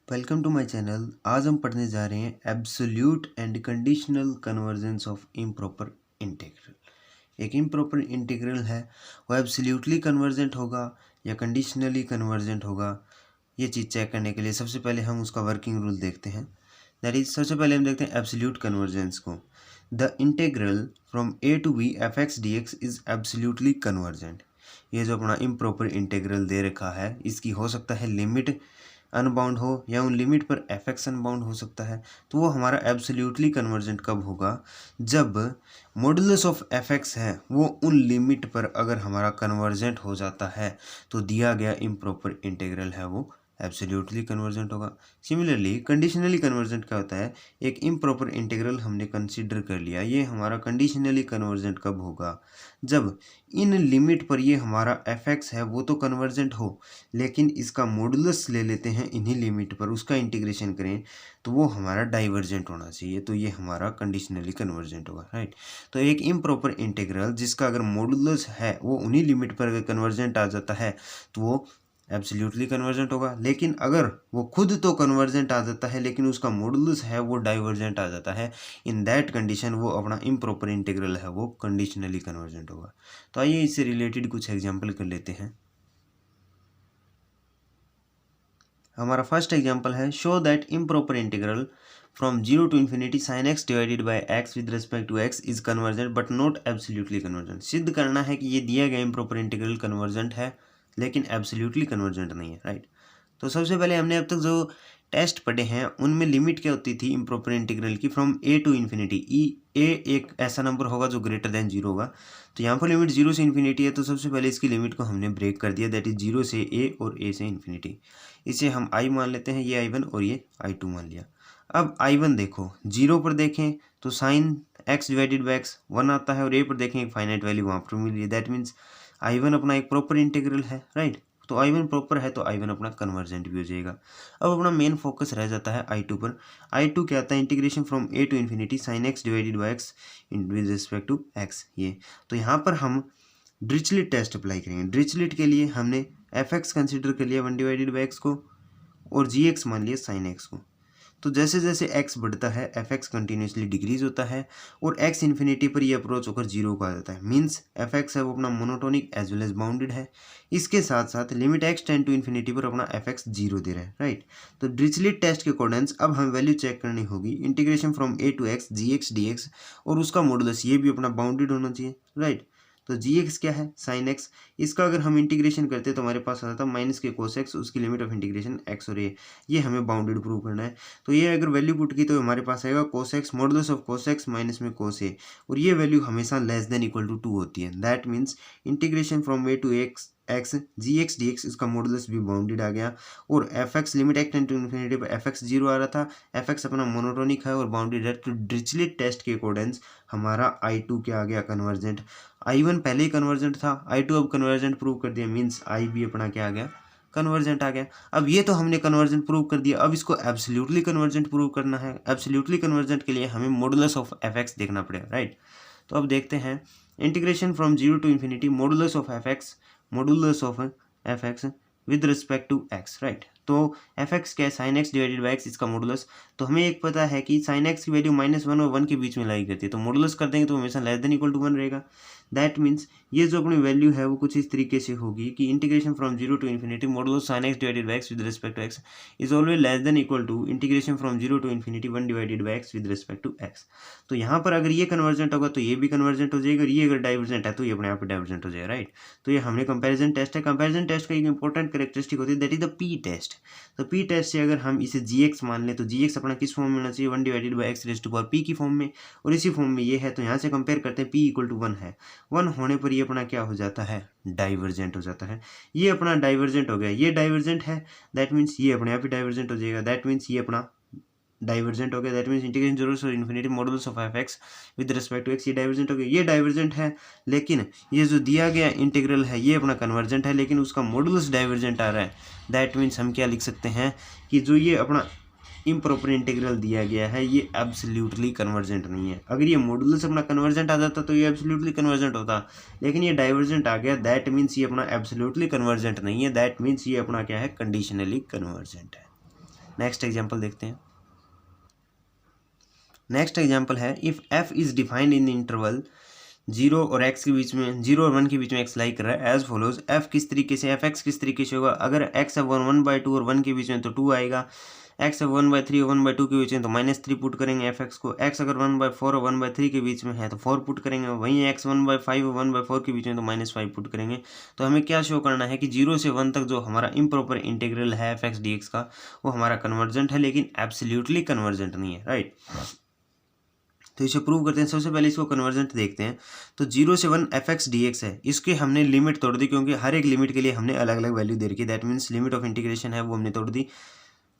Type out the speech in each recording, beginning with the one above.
Welcome to my channel. आज हम पढ़ने जा रहे हैं absolute and conditional convergence of improper integral. एक इम्प्रॉपर इंटीग्रल है वो एब्सोल्यूटली कन्वर्जेंट होगा या कंडीशनली कन्वर्जेंट होगा। ये चीज़ चेक करने के लिए सबसे पहले हम उसका वर्किंग रूल देखते हैं। दैट इज सबसे पहले हम देखते हैं एब्सोल्यूट कन्वर्जेंस को। The integral from A to B F X D X is absolutely convergent. ये जो अपना इम्प्रॉपर इंटीग्रल दे रखा है इसकी हो सकता है लिमिट अनबाउंड हो या उन लिमिट पर एफ एक्स अनबाउंड हो सकता है। तो वो हमारा एब्सोल्यूटली कन्वर्जेंट कब होगा, जब मॉडुलस ऑफ एफ एक्स है वो उन लिमिट पर अगर हमारा कन्वर्जेंट हो जाता है तो दिया गया इम्प्रॉपर इंटीग्रल है वो एब्सोल्यूटली कन्वर्जेंट होगा। सिमिलरली कंडीशनली कन्वर्जेंट क्या होता है, एक इम्प्रॉपर इंटीग्रल हमने कंसीडर कर लिया, ये हमारा कंडीशनली कन्वर्जेंट कब होगा, जब इन लिमिट पर ये हमारा एफ एक्स है वो तो कन्वर्जेंट हो लेकिन इसका मॉडुलस ले लेते हैं इन्हीं लिमिट पर, उसका इंटीग्रेशन करें तो वो हमारा डाइवर्जेंट होना चाहिए, तो ये हमारा कंडीशनली कन्वर्जेंट होगा, राइट। तो एक इम्प्रॉपर इंटीग्रल जिसका अगर मॉडुलस है वो उन्हीं लिमिट पर अगर कन्वर्जेंट आ जाता है तो वो एब्सोल्युटली कन्वर्जेंट होगा। लेकिन अगर वो खुद तो कन्वर्जेंट आ जाता है लेकिन उसका मॉडुलस है वो डाइवर्जेंट आ जाता है, इन दैट कंडीशन वो अपना इम्प्रॉपर इंटीग्रल है वो कंडीशनली कन्वर्जेंट होगा। तो आइए इससे रिलेटेड कुछ एग्जाम्पल कर लेते हैं। हमारा फर्स्ट एग्जाम्पल है, show that improper integral from zero to infinity sine X divided by X with respect to X is convergent but not absolutely convergent. सिद्ध करना है कि ये दिया गया इम्प्रॉपर इंटीग्रल कन्वर्जेंट है लेकिन एब्सोल्युटली कन्वर्जेंट नहीं है, राइट। तो सबसे पहले हमने अब तक जो टेस्ट पढ़े हैं उनमें लिमिट क्या होती थी इम्प्रॉपर इंटीग्रल की, फ्रॉम ए टू इन्फिनिटी। ए एक ऐसा नंबर होगा जो ग्रेटर देन जीरो होगा, तो यहाँ पर लिमिट जीरो से इन्फिनिटी है तो सबसे पहले इसकी लिमिट को हमने ब्रेक कर दिया, दैट इज जीरो से ए और ए से इन्फिनिटी। इसे हम आई मान लेते हैं, ये आई वन और ये आई टू मान लिया। अब आई वन देखो, जीरो पर देखें तो sign X divided by x one आता है और ए पर देखें एक फाइनाइट वैल्यू वहाँ पर मिल रही है, दैट मीन्स आई वन अपना एक प्रॉपर इंटीग्रल है, राइट। तो आई वन प्रॉपर है तो आई वन अपना कन्वर्जेंट भी हो जाएगा। अब अपना मेन फोकस रह जाता है आई टू पर। आई टू क्या आता है, integration from A to infinity sine X divided by X with respect to x. ये तो यहाँ पर हम ड्रिचलेट टेस्ट अप्लाई करेंगे। ड्रिचलेट के लिए हमने एफ एक्स कंसिडर कर लिया वन डिवाइडेड बाई एक्स को और जी एक्स मान लिया साइन एक्स को। तो जैसे जैसे x बढ़ता है एफ एक्स कंटिन्यूसली डिक्रीज होता है और x इन्फिनिटी पर ये अप्रोच होकर जीरो को आ जाता है, मीन्स एफ एक्स है वो अपना monotonic as well as bounded है। इसके साथ साथ limit x tend to infinity पर अपना एफ एक्स जीरो दे रहा है, राइट। तो डिरिचलेट टेस्ट के अकॉर्डेंस अब हम वैल्यू चेक करनी होगी integration from A to X G X D X और उसका मॉडुलस ये भी अपना बाउंडेड होना चाहिए, राइट। तो जी एक्स क्या है, साइन एक्स। इसका अगर हम इंटीग्रेशन करते तो हमारे पास आता था माइनस के कोस एक्स, उसकी लिमिट ऑफ इंटीग्रेशन एक्स और ये हमें बाउंडेड प्रूव करना है। तो ये अगर वैल्यू पुट की तो हमारे पास आएगा cos x modulus of cos x minus में कोस ए, और ये वैल्यू हमेशा लेस देन इक्वल टू 2 होती है। That means integration from A to X X G X D X, इसका मॉडुलस भी बाउंडेड आ गया और F X limit X tend to infinity पर एफ एक्स जीरो आ रहा था, एफ एक्स अपना मोनोटोनिक है और बाउंडेड है। तो डिरिचलेट टेस्ट के अकॉर्डेंस हमारा आई टू क्या आ गया, कन्वर्जेंट। आई वन पहले ही कन्वर्जेंट था, आई टू अब कन्वर्जेंट प्रूव कर दिया, मीन्स आई भी अपना क्या आ गया, कन्वर्जेंट आ गया। अब ये तो हमने कन्वर्जेंट प्रूव कर दिया, अब इसको एब्सोल्युटली कन्वर्जेंट प्रूव करना है। एब्सोल्युटली कन्वर्जेंट के लिए हमें मॉडुलस ऑफ एफ एक्स देखना पड़ेगा, राइट। तो अब देखते हैं integration from zero to infinity modulus of F X, modulus of F X with respect to X, right. तो एफ एक्स क्या है, sine X divided by X, इसका मॉडुलस। तो हमें एक पता है कि साइन एक्स की वैल्यू माइनस वन और वन के बीच में लाई करती है, तो मॉडुलस कर देंगे तो हमेशा less than equal to one रहेगा। दैट मीन्स ये जो अपनी वैल्यू है वो कुछ इस तरीके से होगी कि integration from zero to infinity modulus sine X divided by X with respect to X is always less than equal to integration from zero to infinity one divided by X with respect to X. तो यहाँ पर अगर ये convergent होगा तो ये भी convergent हो जाएगा और ये अगर डाइवर्जेंट है तो ये अपने आप डाइवर्जेंट हो जाएगा, राइट। तो ये हमने कंपैरिजन टेस्ट है। कंपैरिजन टेस्ट का एक इंपॉर्टेंट कैरेक्टरिस्टिक होती है that is the P test. तो पी टेस्ट से अगर हम इसे जी एक्स मान लें तो जी एक्स अपना किस फॉर्म में होना चाहिए, one divided by X raise to power P की फॉर्म में, और इसी फॉर्म में ये है। तो यहाँ से कंपेयर करते हैं, पी इक्वल टू वन है, वन होने पर ये अपना क्या हो जाता है, डाइवर्जेंट हो जाता है। ये अपना डाइवर्जेंट हो गया, ये डाइवर्जेंट है, दैट मीन्स ये अपने आप ही डाइवर्जेंट हो जाएगा, दैट मीन्स ये अपना डाइवर्जेंट हो गया। दैट मीन्स इंटीग्रेशन जीरो से infinity modulus of F X with respect to x, ये डाइवर्जेंट हो गया, ये डाइवर्जेंट है। लेकिन ये जो दिया गया इंटीग्रल है ये अपना कन्वर्जेंट है लेकिन उसका मॉडुलस डाइवर्जेंट आ रहा है। दैट मीन्स हम क्या लिख सकते हैं कि जो ये अपना इम्प्रॉपर इंटीग्रल दिया गया है ये एब्सोल्युटली कन्वर्जेंट नहीं है। अगर ये मॉडुलस अपना कन्वर्जेंट आ जाता तो ये एब्सोल्युटली कन्वर्जेंट होता, लेकिन ये डाइवर्जेंट आ गया, दैट मीन्स ये अपना एब्सोल्युटली कन्वर्जेंट नहीं है, दैट मीन्स ये अपना क्या है, कंडीशनली कन्वर्जेंट है। नेक्स्ट एग्जाम्पल देखते हैं। नेक्स्ट एग्जाम्पल है if F is defined in interval 0 और x के बीच में 0 और 1 के बीच में एक्स लाई कर रहा है एज फॉलोज। एफ किस तरीके से, एफ एक्स किस तरीके से होगा, अगर एक्स है 1/2 और 1 के बीच में तो 2 आएगा, एक्स है 1/3 और 1/2 के बीच में तो -3 पुट करेंगे एफ एक्स को, एक्स अगर 1/4 और 1/3 के बीच में है तो 4 पुट करेंगे, वहीं एक्स 1/5 और 1/4 के बीच में तो -5 पुट करेंगे। तो हमें क्या शो करना है कि 0 से 1 तक जो हमारा इम्प्रॉपर इंटीग्रल है एफ एक्स डी एक्स का वो हमारा कन्वर्जेंट है, लेकिन एब्सोल्युटली कन्वर्जेंट नहीं है, राइट। तो इसे प्रूव करते हैं। सबसे पहले इसको कन्वर्जेंट देखते हैं। तो 0 से 1 एफ एक्स डी एक्स है, इसके हमने लिमिट तोड़ दी क्योंकि हर एक लिमिट के लिए हमने अलग अलग वैल्यू दे रखी है। That means limit of integration है वो हमने तोड़ दी।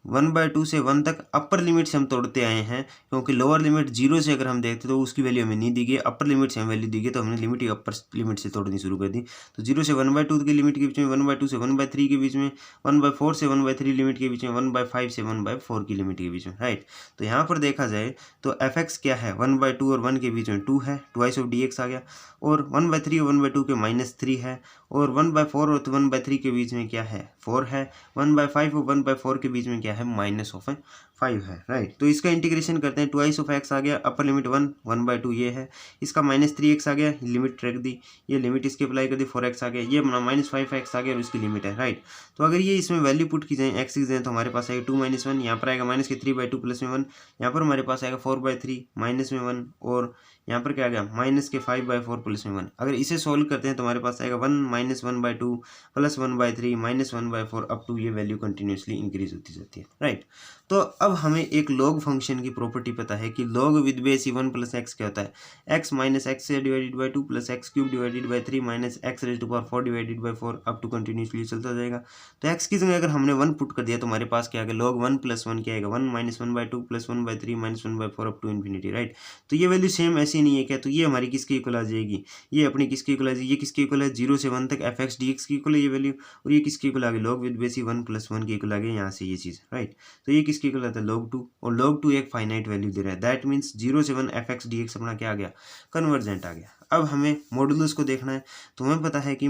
1/2 से 1 तक अपर लिमिट से हम तोड़ते आए हैं क्योंकि लोअर लिमिट 0 से अगर हम देखते तो उसकी वैल्यू हमें नहीं दी गई, अपर लिमिट से हम वैल्यू दी गई तो हमने लिमिट ही अपर लिमिट से तोड़नी शुरू कर दी। तो 0 से 1/2 की लिमिट के बीच में, 1/2 से 1/3 के बीच में, 1/4 से 1/3 लिमिट के बीच में, 1/5 से 1/4 की लिमिट के बीच में, राइट। तो यहाँ पर देखा जाए तो एफ एक्स क्या है, 1/2 और 1 के बीच में 2 है, ट्वाइस ऑफ डी एक्स आ गया, और 1/3 और 1/2 के -3 है, और 1/4 और 1/3 के बीच में क्या है 4 है, 1/5 और 1/4 के बीच में क्या है -5 है, राइट। तो इसका इंटीग्रेशन करते हैं, ट्वाइस ऑफ एक्स आ गया, अपर लिमिट 1/2 ये है, इसका -3x आ गया, लिमिट रख दी, ये लिमिट इसके अप्लाई कर दी, 4x आ गया, ये -5x आ गया और इसकी लिमिट है, राइट। तो अगर ये इसमें वैल्यू पुट की जाए एक्स की जाए तो हमारे पास आएगा 2 - 1, यहाँ पर आएगा -3/2 प्लस में 1, यहाँ पर हमारे पास आएगा 4/3 माइनस में 1, और यहाँ पर क्या आ गया -5/4 प्लस में 1। अगर इसे सोल्व करते हैं तो हमारे पास आएगा 1 - 1/2 प्लस 1/3 -1/4 अप टू ये वैल्यू कंटिन्यूसली इंक्रीज होती जाती है, राइट। तो अब हमें एक लॉग फंक्शन की प्रॉपर्टी पता है कि log with base 1 plus X क्या होता है, x minus X divided by 2 plus X cube divided by 3 minus x raise to power 4 divided by 4 up to continuously चलता जाएगा। तो x की जगह अगर हमने 1 पुट कर दिया तो हमारे पास क्या आ गया, लॉग 1 प्लस 1 क्या आएगा, 1 - 1/2 plus 1/3 minus 1/4 up to infinity, right. तो ये वैल्यू सेम ऐसी नहीं है क्या, तो ये हमारी किसके इक्वल आ जाएगी, ये अपनी किसके इक्वल आ जाएगी, ये किसके इक्वल है 0 से 1 तक एफ एक्स डी एक्स की इक्वल है ये वैल्यू, और ये किसके इक्वल आ गई, लॉग विद बेस 1 प्लस 1 की इक्वल आ गई यहाँ से ये चीज़, राइट। तो ये किसके इक्वल आता है log 2, और log 2 एक फाइनाइट वैल्यू दे रहा है, दैट मीन्स 0 से 1 एफ एक्स डी एक्स अपना क्या आ गया, कन्वर्जेंट आ गया। अब हमें मॉडुलस को देखना है, तो हमें पता है कि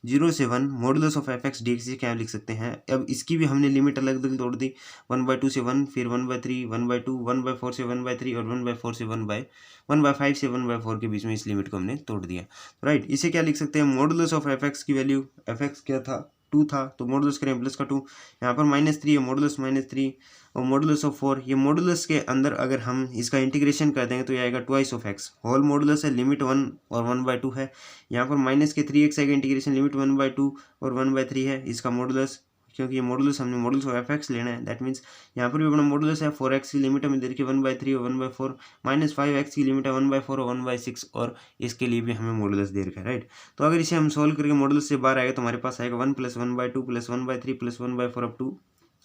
0 से 1 modulus of F X D x क्या लिख सकते हैं। अब इसकी भी हमने लिमिट अलग अलग तोड़ दी, 1/2 से 1, फिर 1/3, 1/2, 1/4 से 1/3 और 1/4 से 1/5 से 1/4 के बीच में इस लिमिट को हमने तोड़ दिया, राइट। इसे क्या लिख सकते हैं, मॉडुलस ऑफ एफ एक्स की वैल्यू, एफ एक्स क्या था 2 था तो मॉडुलस करें प्लस का 2, यहाँ पर -3 है, मॉडुलस -3 और मॉडुलस ऑफ 4, ये मॉडुलस के अंदर अगर हम इसका इंटीग्रेशन कर देंगे तो ये आएगा twice of X, whole modulus है, लिमिट 1 और 1/2 है, यहाँ पर माइनस के 3x आएगा, इंटीग्रेशन लिमिट 1/2 और 1/3 है, इसका मॉडुलस, क्योंकि ये मॉडुलस हमने मॉडुलस ऑफ एफ एक्स लेना है, दैट मीन्स यहाँ पर भी अपना मॉडुलस है 4x की लिमिट हमें दे रखी है 1/3 और 1/4, -5x की लिमिट है 1/4 और 1/6, और इसके लिए भी हमें मॉडुलस दे रखा है, राइट। तो अगर इसे हम सोल्व करके मॉडुलस से बाहर आएगा तो हमारे पास आएगा 1 + 1/2 + 1/3 + 1/4 अप टू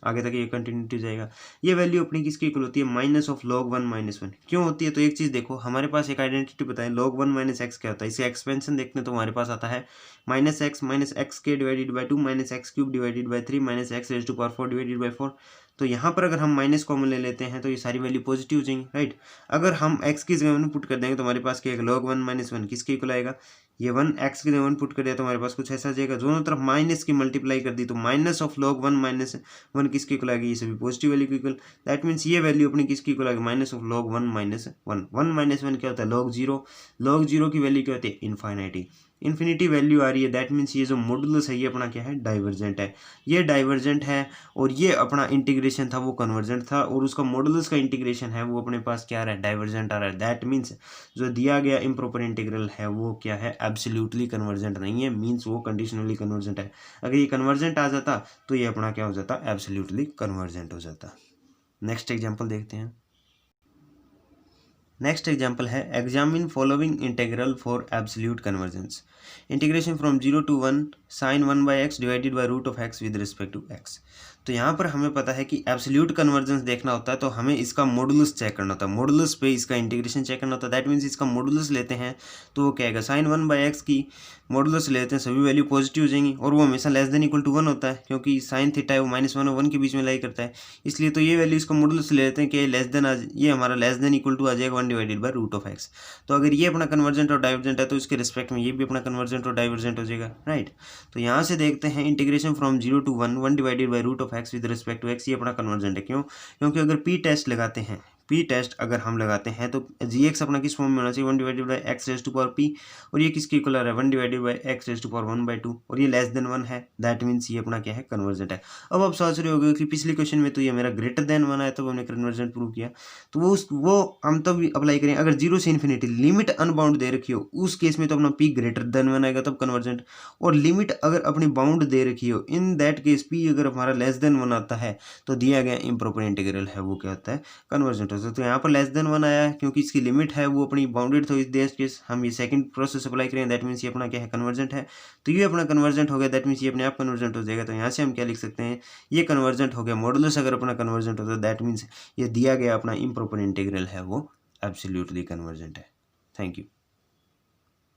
आगे तक ये कंटिन्यूटी जाएगा। ये वैल्यू अपनी किसकी इक्वल होती है, माइनस ऑफ log 1 - 1 क्यों होती है, तो एक चीज़ देखो, हमारे पास एक आइडेंटिटी बताएं log 1 - x क्या होता है, इसका एक्सपेंशन देखते हैं तो हमारे पास आता है -x के divided by 2 minus x cube divided by 3 minus x raise to power 4 divided by 4। तो यहाँ पर अगर हम माइनस कॉमन ले लेते हैं तो ये सारी वैल्यू पॉजिटिव हो जाएंगी, राइट। अगर हम x की जगह 1 पुट कर देंगे तो हमारे पास क्या log 1 - 1 किसके इक्वल आएगा, ये 1 x की जगह 1 पुट कर दिया तो हमारे पास कुछ ऐसा जाएगा, दोनों तरफ माइनस की मल्टीप्लाई कर दी तो माइनस ऑफ log 1 - 1 किसके इक्वल आएगी, ये सभी पॉजिटिव वैल्यू की इक्वल, दैट मीन्स ये वैल्यू अपनी किसकी इक्वल आएगी, माइनस ऑफ log 1 - 1। 1 - 1 क्या होता है log 0, log 0 की वैल्यू क्या होती है, इन्फिनिटी वैल्यू आ रही है, दैट मीन्स ये जो मॉडुलस है ये अपना क्या है, डाइवर्जेंट है, ये डाइवर्जेंट है, और ये अपना इंटीग्रेशन था वो कन्वर्जेंट था, और उसका मॉडुलस का इंटीग्रेशन है वो अपने पास क्या आ रहा है, डाइवर्जेंट आ रहा है। दैट मीन्स जो दिया गया इम्प्रॉपर इंटीग्रल है वो क्या है, एब्सोल्युटली कन्वर्जेंट नहीं है, मीन्स वो कंडीशनली कन्वर्जेंट है। अगर ये कन्वर्जेंट आ जाता तो ये अपना क्या हो जाता, एब्सोल्युटली कन्वर्जेंट हो जाता। नेक्स्ट एग्जाम्पल देखते हैं। नेक्स्ट एग्जाम्पल है examine following integral for absolute convergence, integration from 0 to 1 sin 1/x divided by root of x with respect to x। तो यहाँ पर हमें पता है कि एब्सोल्यूट कन्वर्जेंस देखना होता है तो हमें इसका मॉडुलस चेक करना होता है, मॉडुलस पे इसका इंटीग्रेशन चेक करना होता है, दैट मीन्स इसका मॉडुलस लेते हैं तो वो क्या आएगा, sin 1/x की मॉडुलस लेते हैं सभी वैल्यू पॉजिटिव हो जाएंगी, और वो हमेशा लेस देन इक्वल टू 1 होता है क्योंकि साइन थीटा है वो -1 और 1 के बीच में लाई करता है, इसलिए तो ये वैल्यू इसका मॉडुलस ले लेते हैं कि लेस देन ये हमारा लेस देन इक्वल टू आ जाएगा 1 divided by root of x। तो अगर ये अपना कन्वर्जेंट और डाइवर्जेंट है तो इसके रिस्पेक्ट में ये भी अपना कन्वर्जेंट और डाइवर्जेंट हो जाएगा, राइट। तो यहाँ से देखते हैं integration from 0 to 1 divided by root of x with respect to x, ये अपना कन्वर्जेंट है। क्यों? क्योंकि अगर पी टेस्ट लगाते हैं, पी टेस्ट अगर हम लगाते हैं तो जी एक्स अपना किस फॉर्म में होना चाहिए, 1 divided by x raise to power p, और ये किसके इक्वल है, 1 divided by x raise to power 1/2, और ये लेस देन 1 है, दैट मीन्स ये अपना क्या है, कन्वर्जेंट है। अब आप सोच रहे होगे कि पिछले क्वेश्चन में तो ये मेरा ग्रेटर देन 1 है, तो हमने कन्वर्जेंट प्रूव किया, तो वो हम तब भी अप्लाई करें अगर 0 से इन्फिनिटी लिमिट अनबाउंड दे रखी हो, उस केस में तो अपना पी ग्रेटर देन 1 आएगा, तब कन्वर्जेंट। और लिमिट अगर अपनी बाउंड दे रखी हो, इन दैट केस पी अगर हमारा लेस देन 1 आता है, तो दिया गया इम्प्रॉपर इंटीग्रल है वो क्या होता है, कन्वर्जेंट होता है। तो यहाँ पर लेस देन 1 आया है क्योंकि इसकी लिमिट है वो अपनी बाउंडेड, तो इस केस हम ये सेकंड प्रोसेस अप्लाई करें, दैट मीन्स ये अपना क्या है, कन्वर्जेंट है। तो ये अपना कन्वर्जेंट हो गया, दैट मीन्स ये अपने आप कन्वर्जेंट हो जाएगा। तो यहाँ से हम क्या लिख सकते हैं, ये कन्वर्जेंट हो गया। मॉडुलस अगर अपना कन्वर्जेंट होता है, दैट मीन्स ये दिया गया अपना इम्प्रॉपर इंटीग्रल है वो एब्सोल्युटली कन्वर्जेंट है। Thank you.